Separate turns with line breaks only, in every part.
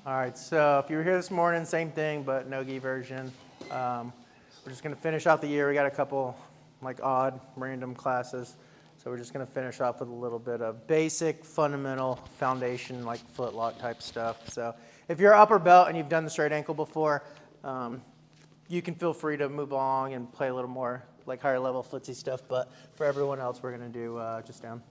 All right, so if you were here this morning, same thing, but no-gi version. We're just going to finish out the year. We got a couple odd, random classes. So we're just going to finish off with a little bit of basic, fundamental, foundation, like foot lock type stuff. So if you're upper belt and you've done the straight ankle before, you can feel free to move along and play a little more like higher level footsie stuff. But for everyone else, we're going to do just down.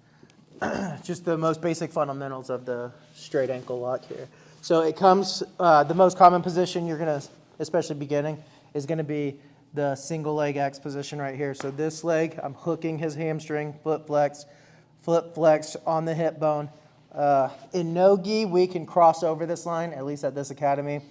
Just the most basic fundamentals of the straight ankle lock here. So it comes, the most common position you're going to, especially beginning, is going to be the single leg X position right here. So this leg, I'm hooking his hamstring, flip flex on the hip bone. In no-gi, we can cross over this line, at least at this academy.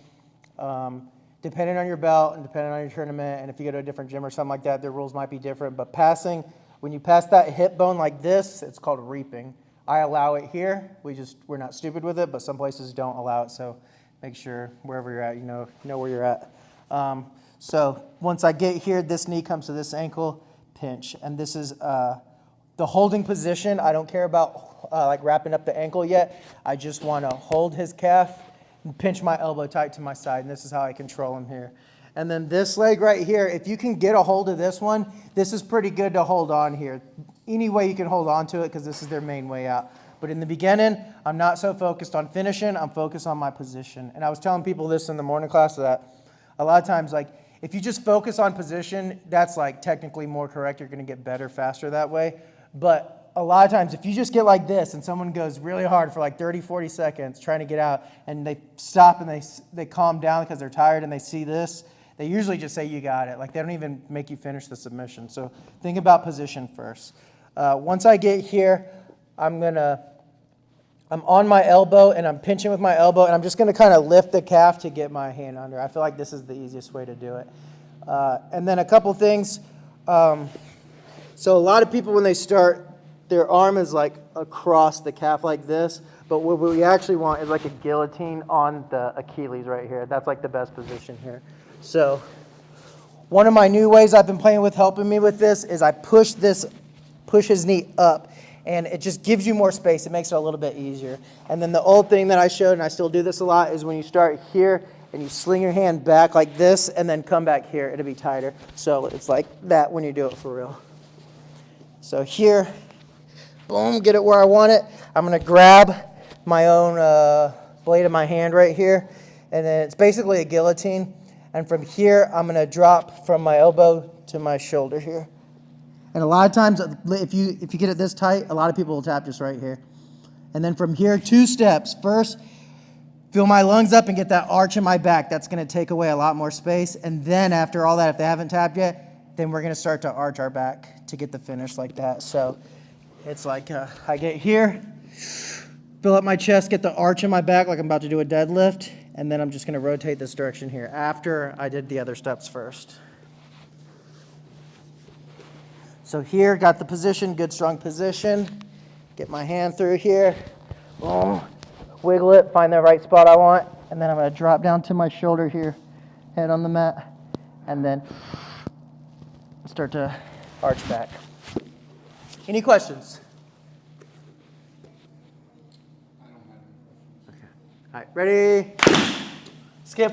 Depending on your belt and depending on your tournament, and if you go to a different gym or something like that, their rules might be different. But passing, when you pass that hip bone like this, it's called reaping. I allow it here. We're not stupid with it, but some places don't allow it. So make sure wherever you're at, you know where you're at. So once I get here, this knee comes to this ankle, pinch. And this is the holding position. I don't care about like wrapping up the ankle yet. I just want to hold his calf and pinch my elbow tight to my side. And this is how I control him here. And then this leg right here, if you can get a hold of this one, this is pretty good to hold on here. Any way you can hold on to it, because this is their main way out. But in the beginning, I'm not so focused on finishing. I'm focused on my position. And I was telling people this in the morning class that a lot of times, like, if you just focus on position, that's like technically more correct. You're going to get better faster that way. But a lot of times, if you just get like this and someone goes really hard for like 30, 40 seconds trying to get out, and they stop and they calm down because they're tired and they see this, they usually just say, you got it. Like, they don't even make you finish the submission. So think about position first. Once I get here, I'm on my elbow and I'm pinching with my elbow, and I'm just going to kind of lift the calf to get my hand under. I feel like this is the easiest way to do it. And then a couple things. So a lot of people, when they start, their arm is like across the calf like this, but what we actually want is like a guillotine on the Achilles right here. That's like the best position here. So one of my new ways I've been playing with helping me with this is I push his knee up, and it just gives you more space. It makes it a little bit easier. And then the old thing that I showed, and I still do this a lot, is when you start here and you sling your hand back like this and then come back here, it'll be tighter. So it's like that when you do it for real. So here, boom, get it where I want it. I'm going to grab my own blade of my hand right here, and then it's basically a guillotine. And from here, I'm going to drop from my elbow to my shoulder here. And a lot of times, if you get it this tight, a lot of people will tap just right here. And then from here, 2 steps. First, fill my lungs up and get that arch in my back. That's going to take away a lot more space. And then after all that, if they haven't tapped yet, then we're going to start to arch our back to get the finish like that. So it's like I get here, fill up my chest, get the arch in my back like I'm about to do a deadlift, and then I'm just going to rotate this direction here after I did the other steps first. So here, got the position, good strong position. Get my hand through here, boom, wiggle it, find the right spot I want, and then I'm going to drop down to my shoulder here, head on the mat, and then start to arch back. Any questions? Okay. All right, ready? Skip.